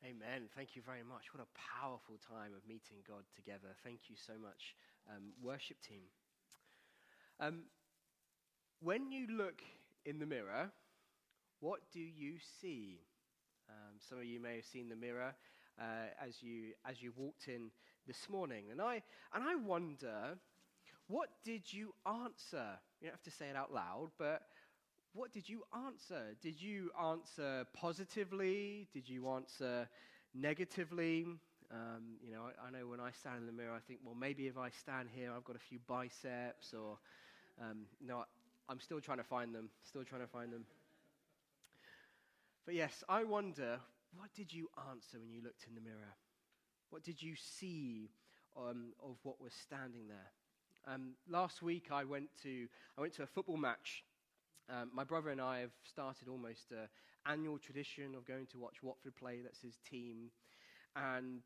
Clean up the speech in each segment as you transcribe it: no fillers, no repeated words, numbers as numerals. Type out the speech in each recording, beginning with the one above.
Amen. Thank you very much. What a powerful time of meeting God together. Thank you so much, worship team. When you look in the mirror, what do you see? Some of you may have seen the mirror as you walked in this morning, and I wonder, what did you answer? You don't have to say it out loud, but what did you answer? Did you answer positively? Did you answer negatively? I know when I stand in the mirror, I think, well, maybe if I stand here, I've got a few biceps, or no, I'm still trying to find them. But yes, I wonder, what did you answer when you looked in the mirror? What did you see of what was standing there? Last week, I went to a football match. My brother and I have started almost an annual tradition of going to watch Watford play. That's his team. And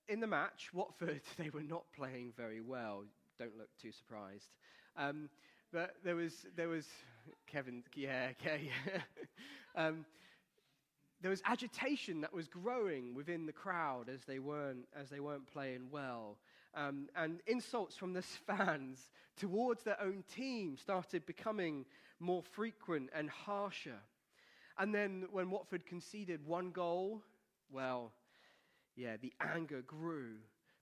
in the match, Watford, they were not playing very well. Don't look too surprised. But there was Kevin, yeah, okay. There was agitation that was growing within the crowd as they weren't playing well. And insults from the fans towards their own team started becoming more frequent and harsher. And then when Watford conceded one goal, well, yeah, the anger grew.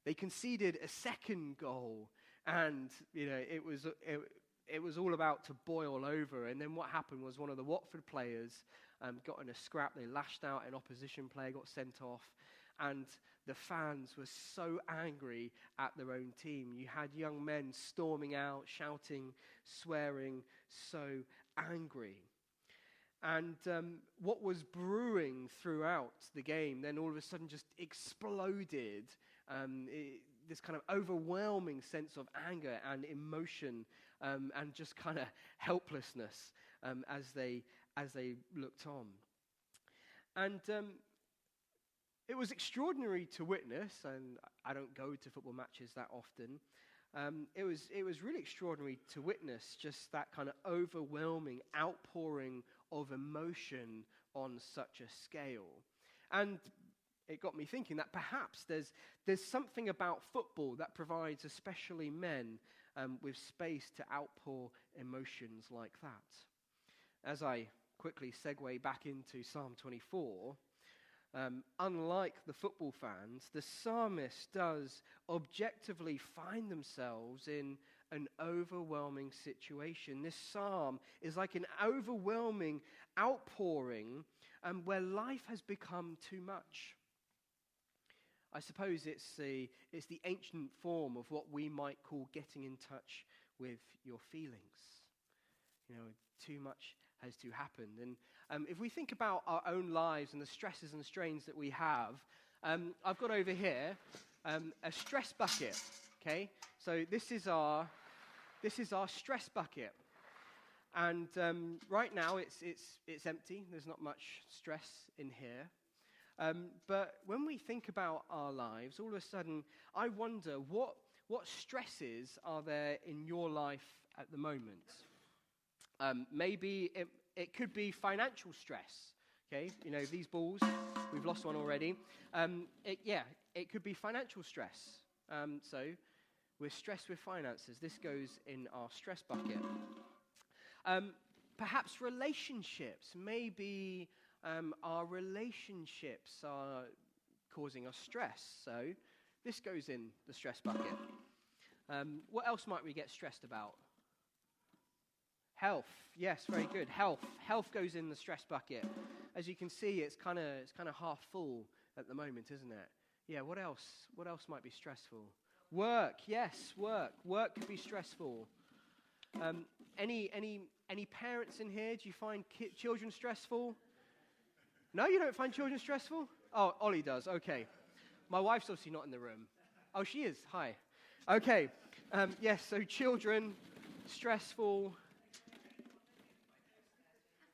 They conceded a second goal, and it was all about to boil over. And then what happened was one of the Watford players got in a scrap. They lashed out. An opposition player got sent off. And the fans were so angry at their own team. You had young men storming out, shouting, swearing, so angry. And what was brewing throughout the game then all of a sudden just exploded. This kind of overwhelming sense of anger and emotion and just kind of helplessness as they looked on. And it was extraordinary to witness, and I don't go to football matches that often. It was really extraordinary to witness just that kind of overwhelming outpouring of emotion on such a scale. And it got me thinking that perhaps there's something about football that provides especially men with space to outpour emotions like that. As I quickly segue back into Psalm 24, unlike the football fans, the psalmist does objectively find themselves in an overwhelming situation. This psalm is like an overwhelming outpouring where life has become too much. I suppose it's the ancient form of what we might call getting in touch with your feelings. Too much has to happen. And if we think about our own lives and the stresses and strains that we have, I've got over here a stress bucket. Okay, so this is our stress bucket, and right now it's empty. There's not much stress in here. But when we think about our lives, all of a sudden, I wonder what stresses are there in your life at the moment. Maybe it could be financial stress. Okay, these balls, we've lost one already. It could be financial stress. So we're stressed with finances. This goes in our stress bucket. Perhaps relationships. Maybe our relationships are causing us stress. So this goes in the stress bucket. What else might we get stressed about? Health. Yes, very good. Health goes in the stress bucket. As you can see, it's kind of half full at the moment, isn't it? Yeah, what else? What else might be stressful? Work. Yes, work. Work could be stressful. Any parents in here? Do you find children stressful? No, you don't find children stressful? Oh, Ollie does. Okay. My wife's obviously not in the room. Oh, she is. Hi. Okay. Yes, so children, stressful.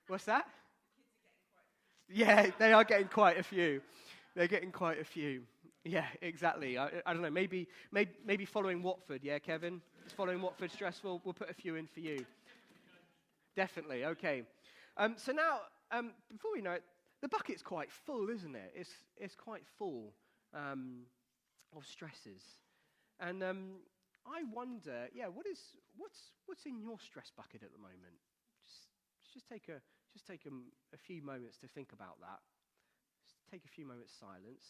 What's that? Yeah, they are getting quite a few. They're getting quite a few. Yeah, exactly. I don't know. Maybe following Watford. Yeah, Kevin? Is following Watford stressful? We'll put a few in for you. Definitely. Okay. So now, before we know it, the bucket's quite full, isn't it? It's quite full of stresses. And I wonder, what's in your stress bucket at the moment? Just take a few moments to think about that. Just take a few moments silence.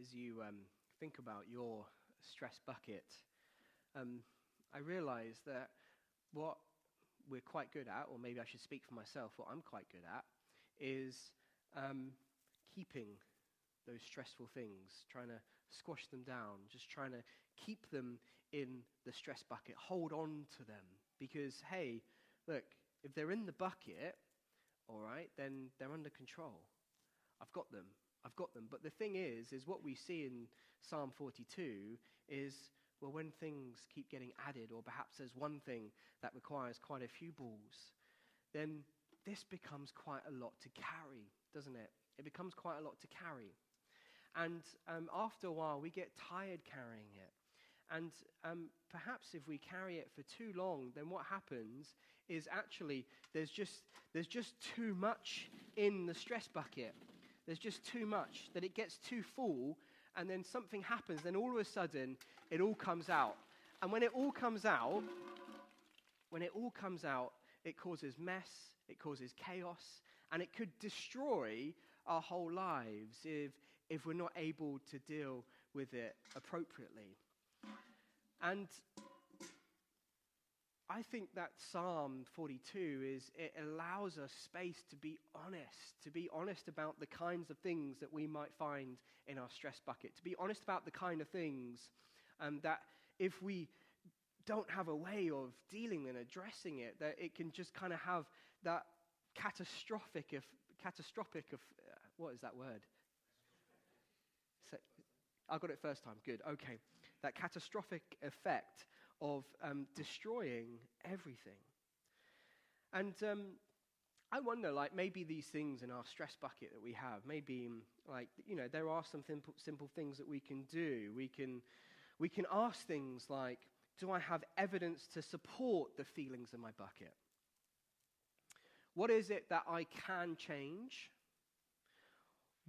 As you think about your stress bucket, I realize that what we're quite good at, or maybe I should speak for myself, what I'm quite good at, is keeping those stressful things, trying to squash them down, just trying to keep them in the stress bucket, hold on to them. Because, hey, look, if they're in the bucket, all right, then they're under control. I've got them. But the thing is what we see in Psalm 42 is, well, when things keep getting added, or perhaps there's one thing that requires quite a few balls, then this becomes quite a lot to carry, doesn't it? It becomes quite a lot to carry. And after a while, we get tired carrying it. And perhaps if we carry it for too long, then what happens is actually there's just too much in the stress bucket. There's just too much, that it gets too full, and then something happens, then all of a sudden, it all comes out. And when it all comes out, it causes mess, it causes chaos, and it could destroy our whole lives if we're not able to deal with it appropriately. And I think that Psalm 42 it allows us space to be honest about the kinds of things that we might find in our stress bucket, to be honest about the kind of things that if we don't have a way of dealing and addressing it, that it can just kind of have that catastrophic, what is that word? I got it first time, good, okay. That catastrophic effect of destroying everything. And I wonder, maybe these things in our stress bucket that we have, maybe, there are some simple things that we can do. We can ask things like, do I have evidence to support the feelings in my bucket? What is it that I can change?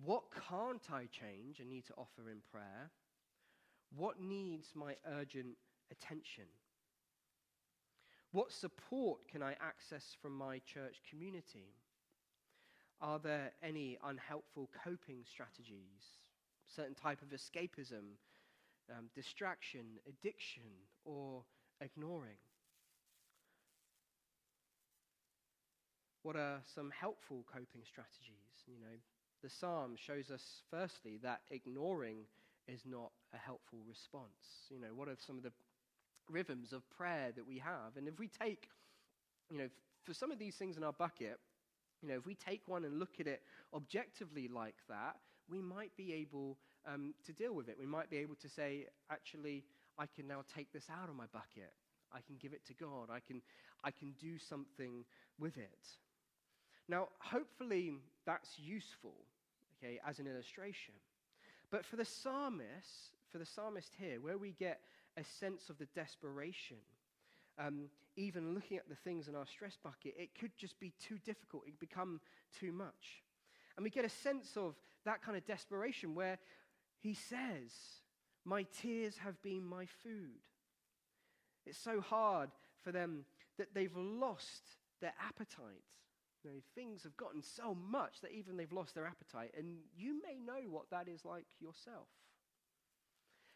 What can't I change and need to offer in prayer? What needs my urgent attention? What support can I access from my church community? Are there any unhelpful coping strategies, certain type of escapism, distraction, addiction, or ignoring? What are some helpful coping strategies? The Psalm shows us firstly that ignoring is not a helpful response. What are some of the rhythms of prayer that we have? And if we take, for some of these things in our bucket, if we take one and look at it objectively like that, we might be able to deal with it. We might be able to say, actually, I can now take this out of my bucket. I can give it to God. I can do something with it. Now, hopefully that's useful, okay, as an illustration. But for the psalmist here, where we get a sense of the desperation, even looking at the things in our stress bucket, it could just be too difficult. It could become too much. And we get a sense of that kind of desperation where he says, my tears have been my food. It's so hard for them that they've lost their appetite. Things have gotten so much that even they've lost their appetite. And you may know what that is like yourself.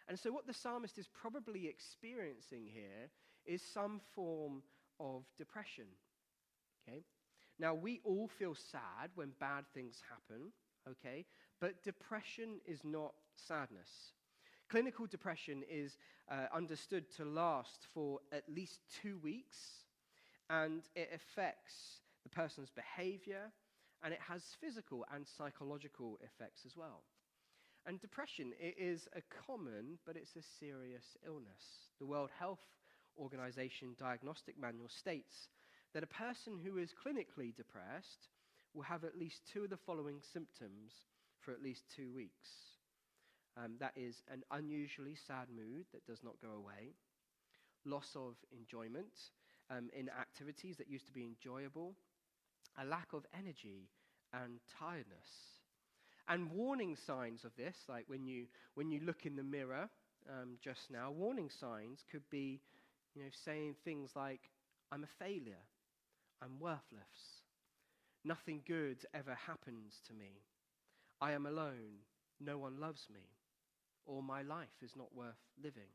And so what the psalmist is probably experiencing here is some form of depression. Okay? Now, we all feel sad when bad things happen, okay? But depression is not sadness. Clinical depression is understood to last for at least 2 weeks, and it affects the person's behavior, and it has physical and psychological effects as well. And depression, it is a common, but it's a serious illness. The World Health Organization Diagnostic Manual states that a person who is clinically depressed will have at least two of the following symptoms for at least 2 weeks. That is an unusually sad mood that does not go away, loss of enjoyment in activities that used to be enjoyable, a lack of energy and tiredness. And warning signs of this, like when you look in the mirror just now, warning signs could be, saying things like, I'm a failure, I'm worthless, nothing good ever happens to me, I am alone, no one loves me, or my life is not worth living.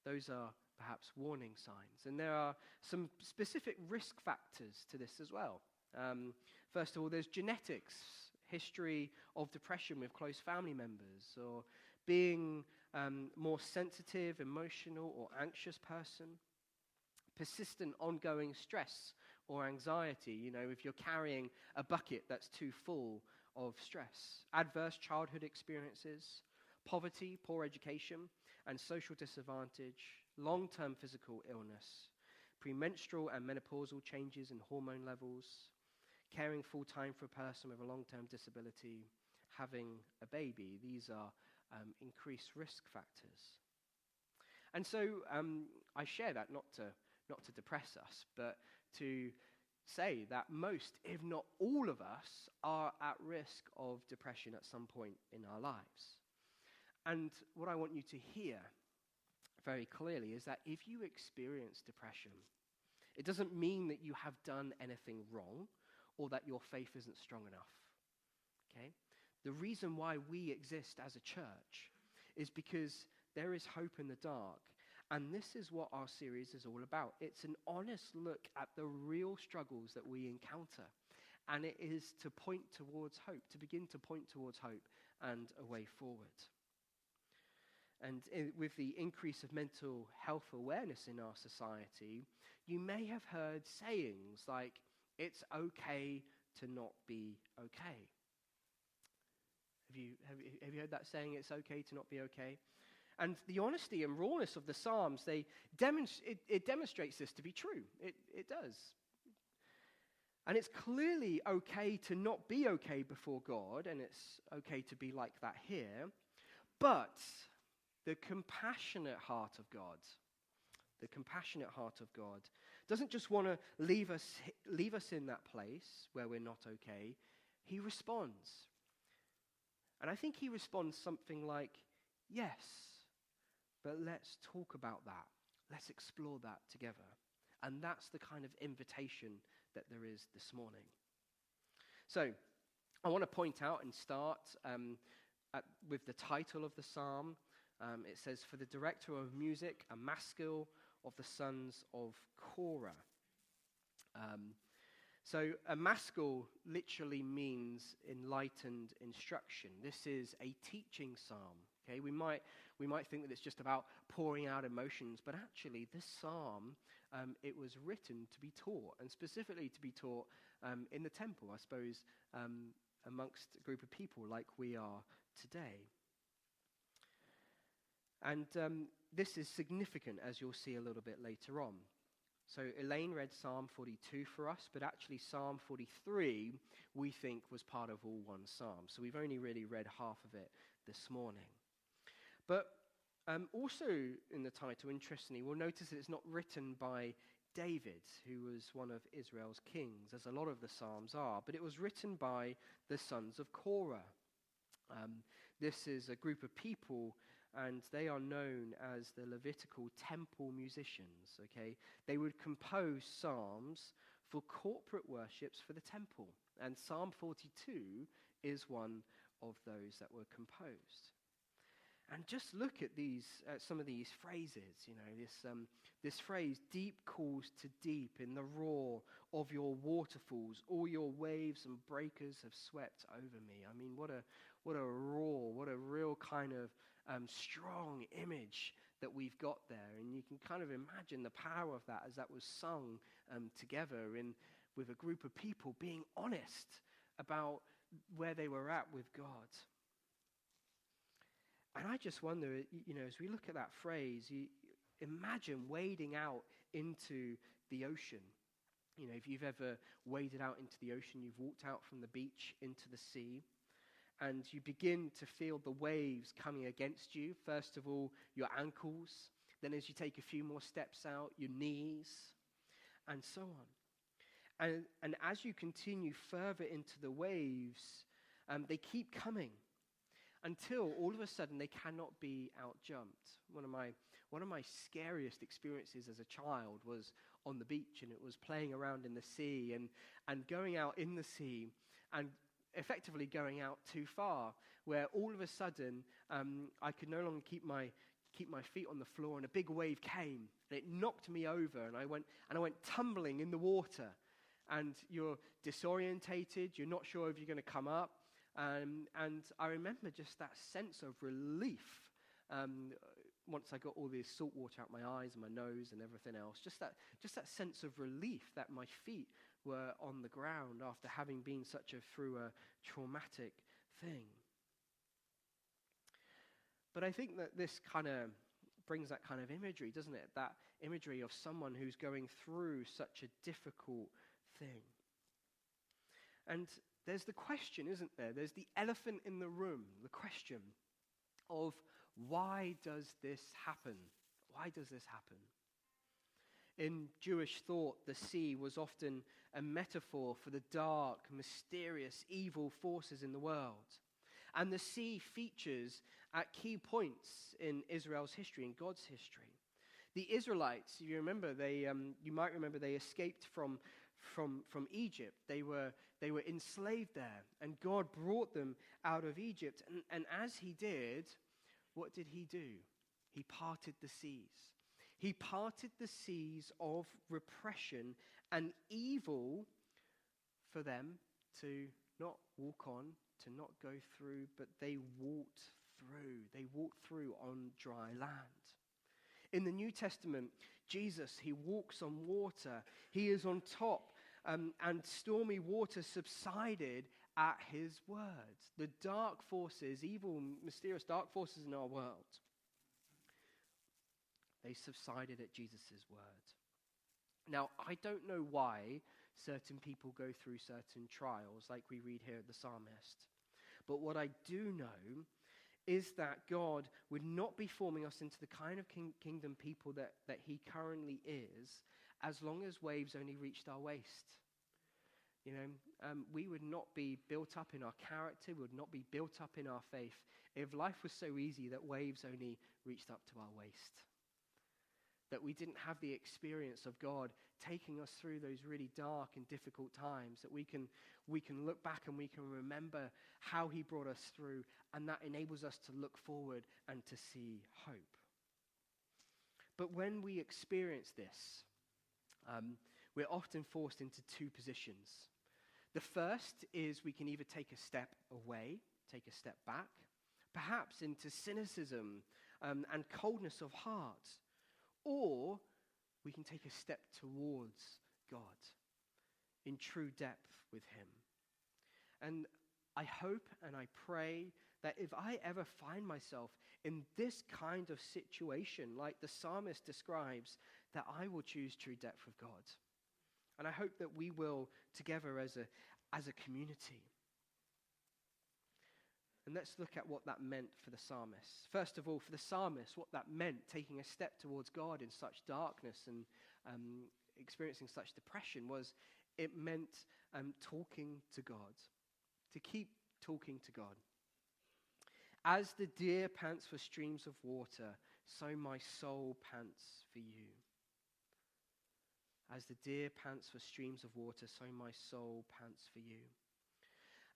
Those are perhaps warning signs. And there are some specific risk factors to this as well. First of all, there's genetics, history of depression with close family members, or being more sensitive, emotional, or anxious person. Persistent, ongoing stress or anxiety, if you're carrying a bucket that's too full of stress. Adverse childhood experiences, poverty, poor education, and social disadvantage, long-term physical illness, premenstrual and menopausal changes in hormone levels, caring full-time for a person with a long-term disability, having a baby. These are increased risk factors. And so I share that not to depress us, but to say that most, if not all of us, are at risk of depression at some point in our lives. And what I want you to hear very clearly is that if you experience depression, it doesn't mean that you have done anything wrong or that your faith isn't strong enough. Okay? The reason why we exist as a church is because there is hope in the dark. And this is what our series is all about. It's an honest look at the real struggles that we encounter. And it is to point towards hope, to begin to point towards hope and a way forward. And with the increase of mental health awareness in our society, you may have heard sayings like, it's okay to not be okay. Have you heard that saying, it's okay to not be okay? And the honesty and rawness of the Psalms, it demonstrates this to be true. It does. And it's clearly okay to not be okay before God, and it's okay to be like that here. But the compassionate heart of God, doesn't just want to leave us in that place where we're not okay. He responds. And I think he responds something like, yes, but let's talk about that. Let's explore that together. And that's the kind of invitation that there is this morning. So I want to point out and start with the title of the psalm. It says, for the director of music, a maskil of the sons of Korah. So a maskil literally means enlightened instruction. This is a teaching psalm. Okay, we might think that it's just about pouring out emotions, but actually this psalm, it was written to be taught, and specifically to be taught in the temple, I suppose, amongst a group of people like we are today. And this is significant, as you'll see a little bit later on. So Elaine read Psalm 42 for us, but actually Psalm 43, we think, was part of all one psalm. So we've only really read half of it this morning. But also in the title, interestingly, we'll notice that it's not written by David, who was one of Israel's kings, as a lot of the psalms are, but it was written by the sons of Korah. This is a group of people, and they are known as the Levitical temple musicians, okay? They would compose psalms for corporate worships for the temple, and Psalm 42 is one of those that were composed. And just look at some of these phrases, this phrase, deep calls to deep in the roar of your waterfalls, all your waves and breakers have swept over me. I mean, what a roar, what a real kind of strong image that we've got there. And you can kind of imagine the power of that as that was sung together with a group of people being honest about where they were at with God. And I just wonder, as we look at that phrase, imagine wading out into the ocean. If you've ever waded out into the ocean, you've walked out from the beach into the sea, and you begin to feel the waves coming against you. First of all, your ankles. Then as you take a few more steps out, your knees, and so on. And as you continue further into the waves, they keep coming until all of a sudden they cannot be outjumped. One of my scariest experiences as a child was on the beach, and it was playing around in the sea and going out in the sea and effectively going out too far, where all of a sudden I could no longer keep my feet on the floor, and a big wave came and it knocked me over, and I went tumbling in the water, and you're disorientated, you're not sure if you're going to come up, and I remember just that sense of relief once I got all this salt water out my eyes and my nose and everything else, just that sense of relief that my feet were on the ground after having been through a traumatic thing. But I think that this kind of brings that kind of imagery, doesn't it? That imagery of someone who's going through such a difficult thing. And there's the question, isn't there? There's the elephant in the room, the question of why does this happen? Why does this happen? In Jewish thought, the sea was often a metaphor for the dark, mysterious, evil forces in the world. And the sea features at key points in Israel's history, in God's history. The Israelites, if you remember, you might remember they escaped from Egypt. They were enslaved there, and God brought them out of Egypt. And as he did, what did he do? He parted the seas. He parted the seas of repression and evil for them to not walk on, to not go through, but they walked through. They walked through on dry land. In the New Testament, Jesus, he walks on water. He is on top, and stormy water subsided at his words. The dark forces, evil, mysterious dark forces in our world, they subsided at Jesus' word. Now, I don't know why certain people go through certain trials, like we read here at the psalmist. But what I do know is that God would not be forming us into the kind of kingdom people that he currently is, as long as waves only reached our waist. We would not be built up in our character, we would not be built up in our faith if life was so easy that waves only reached up to our waist. That we didn't have the experience of God taking us through those really dark and difficult times, that we can look back and we can remember how he brought us through, and that enables us to look forward and to see hope. But when we experience this, we're often forced into two positions. The first is we can either take a step away, take a step back, perhaps into cynicism and coldness of heart, or we can take a step towards God in true depth with him. And I hope and I pray that if I ever find myself in this kind of situation, like the psalmist describes, that I will choose true depth with God. And I hope that we will together as a community. And let's look at what that meant for the psalmist. First of all, for the psalmist, what that meant, taking a step towards God in such darkness and experiencing such depression, was it meant talking to God, to keep talking to God. As the deer pants for streams of water, so my soul pants for you. As the deer pants for streams of water, so my soul pants for you.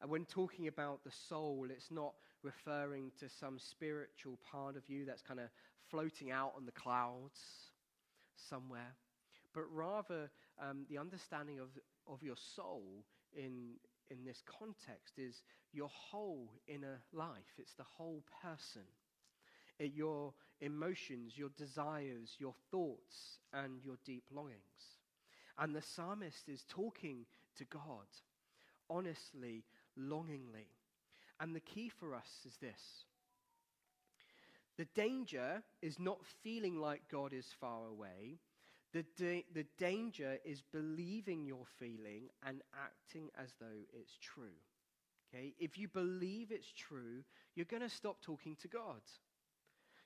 And when talking about the soul, it's not referring to some spiritual part of you that's kind of floating out on the clouds somewhere, but rather the understanding of your soul in this context is your whole inner life. It's the whole person. Your emotions, your desires, your thoughts, and your deep longings. And the psalmist is talking to God, honestly, longingly. And the key for us is this. The danger is not feeling like God is far away. The danger is believing your feeling and acting as though it's true. Okay? If you believe it's true, you're going to stop talking to God.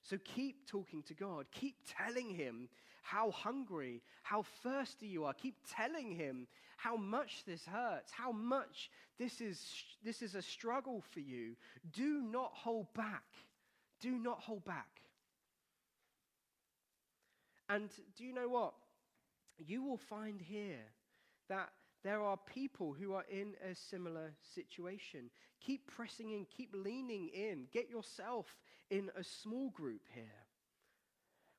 So keep talking to God. Keep telling him how hungry, how thirsty you are. Keep telling him how much this hurts, how much this is a struggle for you. Do not hold back. Do not hold back. And do you know what? You will find here that there are people who are in a similar situation. Keep pressing in, keep leaning in. Get yourself in a small group here,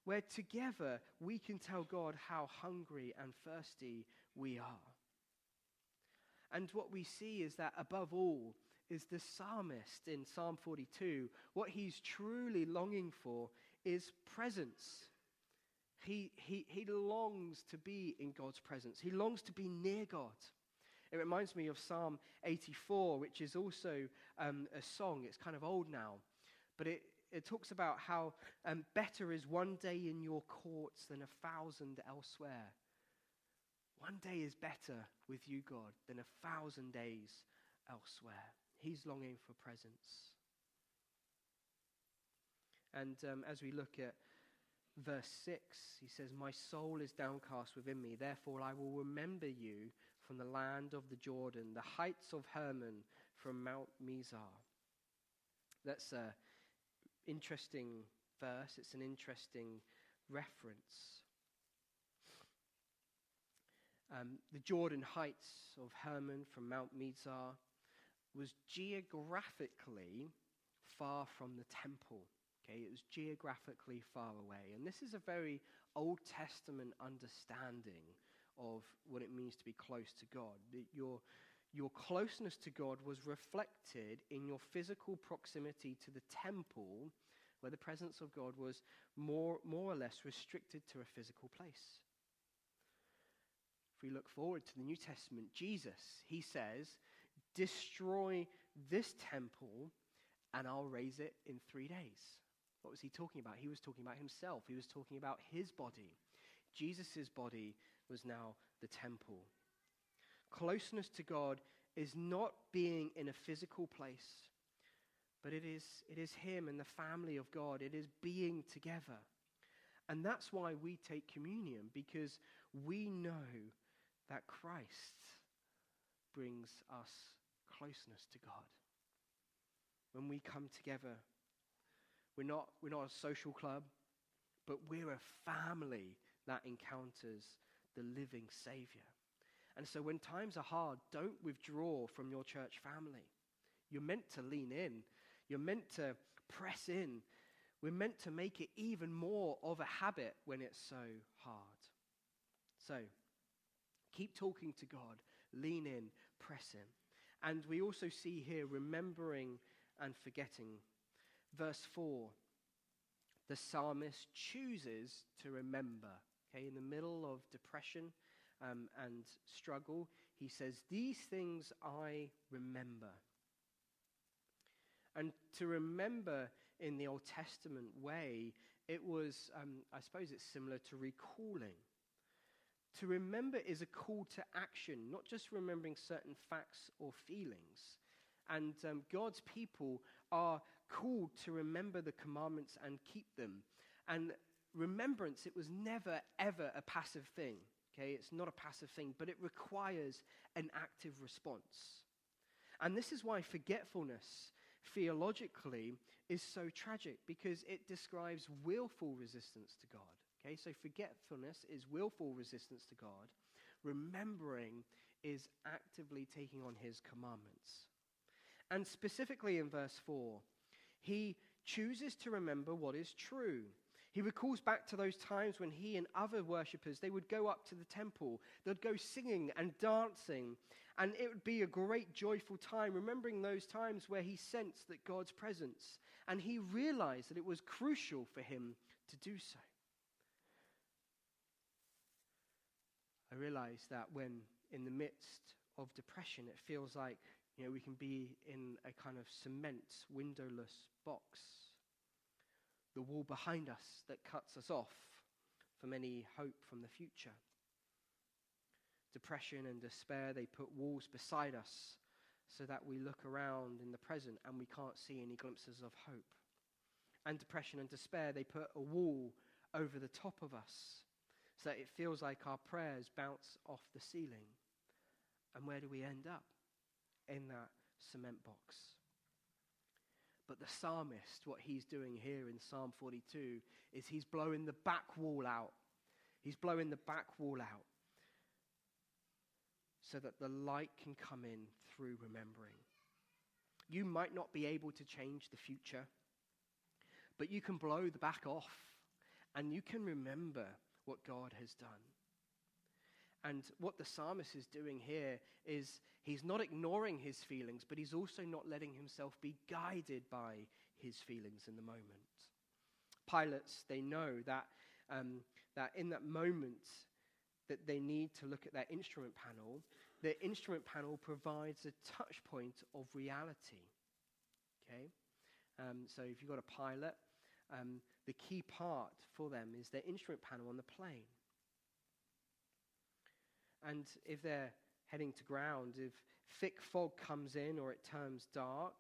where together we can tell God how hungry and thirsty we are. And what we see is that above all is the psalmist in Psalm 42. What he's truly longing for is presence. He longs to be in God's presence. He longs to be near God. It reminds me of Psalm 84, which is also a song. It's kind of old now, but it talks about how better is one day in your courts than 1,000 elsewhere. One day is better with you, God, than 1,000 days elsewhere. He's longing for presence. And as we look at verse 6, he says, "My soul is downcast within me, therefore I will remember you from the land of the Jordan, the heights of Hermon from Mount Mizar." That's an interesting verse. It's an interesting reference. The Jordan heights of Hermon from Mount Mizar was geographically far from the temple. Okay, it was geographically far away. And this is a very Old Testament understanding of what it means to be close to God. Your closeness to God was reflected in your physical proximity to the temple, where the presence of God was more or less restricted to a physical place. If we look forward to the New Testament, Jesus, he says, "Destroy this temple and I'll raise it in 3 days." What was he talking about? He was talking about himself. He was talking about his body. Jesus' body was now the temple. Closeness to God is not being in a physical place, but it is him and the family of God. It is being together. And that's why we take communion, because we know that Christ brings us closeness to God. When we come together, we're not a social club, but we're a family that encounters the living Savior. And so when times are hard, don't withdraw from your church family. You're meant to lean in. You're meant to press in. We're meant to make it even more of a habit when it's so hard. So, keep talking to God. Lean in, press in. And we also see here remembering and forgetting. Verse 4, the psalmist chooses to remember. Okay, in the middle of depression and struggle, he says, "These things I remember." And to remember in the Old Testament way, it was, I suppose it's similar to recalling. To remember is a call to action, not just remembering certain facts or feelings. And God's people are called to remember the commandments and keep them. And remembrance, it was never, ever a passive thing. Okay, it's not a passive thing, but it requires an active response. And this is why forgetfulness, theologically, is so tragic, because it describes willful resistance to God. Okay, so forgetfulness is willful resistance to God. Remembering is actively taking on his commandments. And specifically in verse 4, he chooses to remember what is true. He recalls back to those times when he and other worshippers, they would go up to the temple. They'd go singing and dancing, and it would be a great joyful time, remembering those times where he sensed that God's presence, and he realized that it was crucial for him to do so. I realize that when in the midst of depression, it feels like, we can be in a kind of cement, windowless box. The wall behind us that cuts us off from any hope from the future. Depression and despair, they put walls beside us so that we look around in the present and we can't see any glimpses of hope. And depression and despair, they put a wall over the top of us so that it feels like our prayers bounce off the ceiling. And where do we end up? In that cement box. But the psalmist, what he's doing here in Psalm 42 is he's blowing the back wall out. He's blowing the back wall out so that the light can come in through remembering. You might not be able to change the future, but you can blow the back off and you can remember what God has done. And what the psalmist is doing here is he's not ignoring his feelings, but he's also not letting himself be guided by his feelings in the moment. Pilots, they know that in that moment that they need to look at their instrument panel, their instrument panel provides a touch point of reality. Okay? So if you've got a pilot, the key part for them is their instrument panel on the plane. And if they're heading to ground, if thick fog comes in or it turns dark,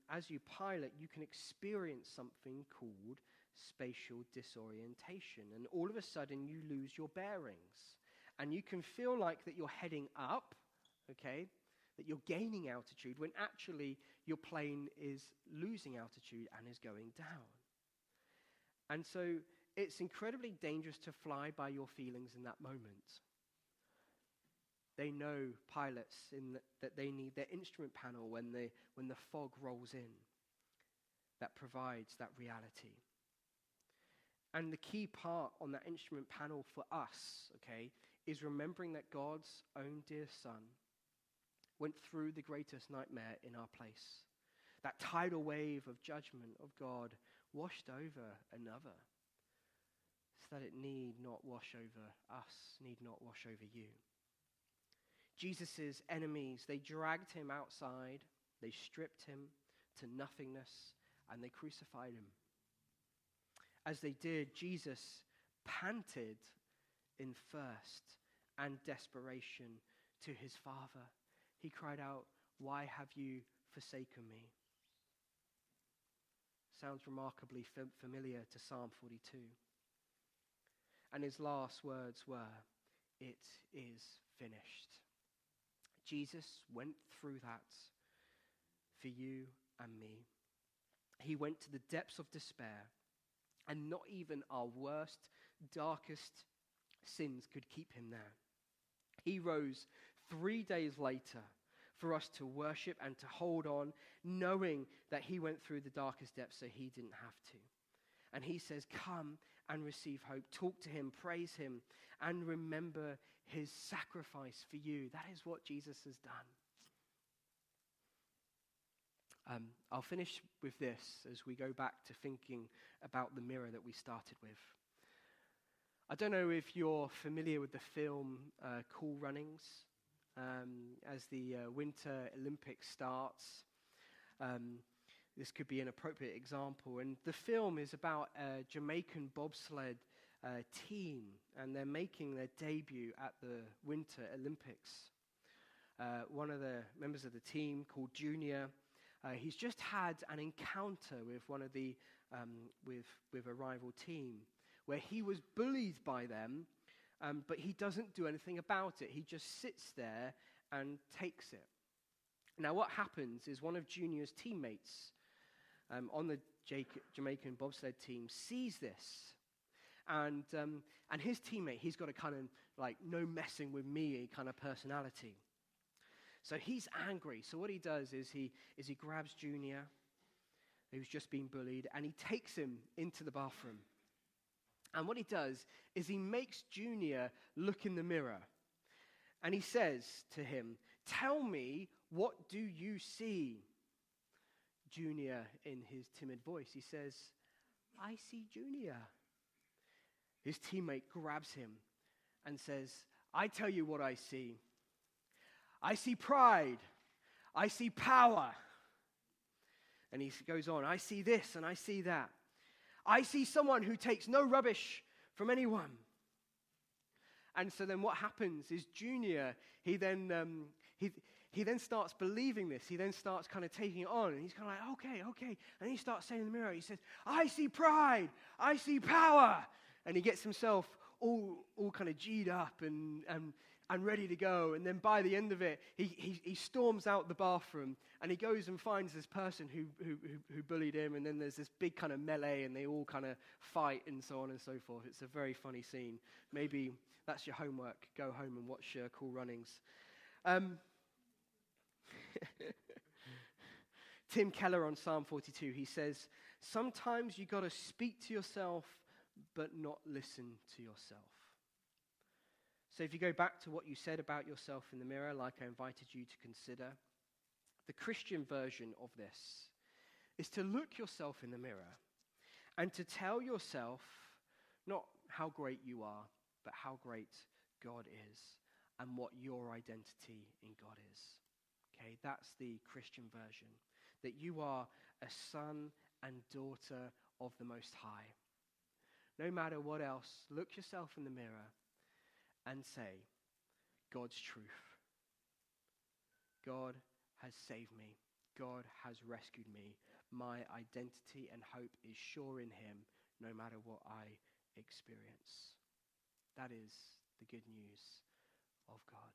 as you pilot, you can experience something called spatial disorientation. And all of a sudden, you lose your bearings. And you can feel like that you're heading up, okay, that you're gaining altitude, when actually your plane is losing altitude and is going down. And so it's incredibly dangerous to fly by your feelings in that moment. They know, pilots, that they need their instrument panel when the fog rolls in that provides that reality. And the key part on that instrument panel for us, okay, is remembering that God's own dear Son went through the greatest nightmare in our place. That tidal wave of judgment of God washed over another, so that it need not wash over us, need not wash over you. Jesus' enemies, they dragged him outside, they stripped him to nothingness, and they crucified him. As they did, Jesus panted in thirst and desperation to his Father. He cried out, "Why have you forsaken me?" Sounds remarkably familiar to Psalm 42. And his last words were, "It is finished." Jesus went through that for you and me. He went to the depths of despair, and not even our worst, darkest sins could keep him there. He rose 3 days later for us to worship and to hold on, knowing that he went through the darkest depths so he didn't have to. And he says, come and receive hope. Talk to him, praise him, and remember his sacrifice for you. That is what Jesus has done. I'll finish with this as we go back to thinking about the mirror that we started with. I don't know if you're familiar with the film Cool Runnings. As the Winter Olympics starts, this could be an appropriate example. And the film is about a Jamaican bobsled team, and they're making their debut at the Winter Olympics. One of the members of the team, called Junior, he's just had an encounter with one of the with a rival team, where he was bullied by them, but he doesn't do anything about it. He just sits there and takes it. Now, what happens is one of Junior's teammates on the Jamaican bobsled team sees this, and his teammate, he's got a kind of like no messing with me kind of personality. So he's angry. So what he does is he grabs Junior, who's just been bullied, and he takes him into the bathroom. And what he does is he makes Junior look in the mirror. And he says to him, "Tell me, what do you see?" Junior, in his timid voice, he says, "I see Junior." His teammate grabs him and says, I tell you what I see. I see pride. I see power. And he goes on, I see this and I see that. I see someone who takes no rubbish from anyone. And so then what happens is Junior, he then starts believing this. He then starts kind of taking it on. And he's kind of like, okay. And he starts saying in the mirror, he says, I see pride. I see power. And he gets himself all kind of G'd up and ready to go. And then by the end of it, he storms out the bathroom and he goes and finds this person who bullied him. And then there's this big kind of melee and they all kind of fight and so on and so forth. It's a very funny scene. Maybe that's your homework. Go home and watch Cool Runnings. Tim Keller on Psalm 42, he says, sometimes you got to speak to yourself but not listen to yourself. So if you go back to what you said about yourself in the mirror, like I invited you to consider, the Christian version of this is to look yourself in the mirror and to tell yourself not how great you are, but how great God is and what your identity in God is. Okay, that's the Christian version. That you are a son and daughter of the Most High. No matter what else, look yourself in the mirror and say, God's truth. God has saved me. God has rescued me. My identity and hope is sure in him, no matter what I experience. That is the good news of God.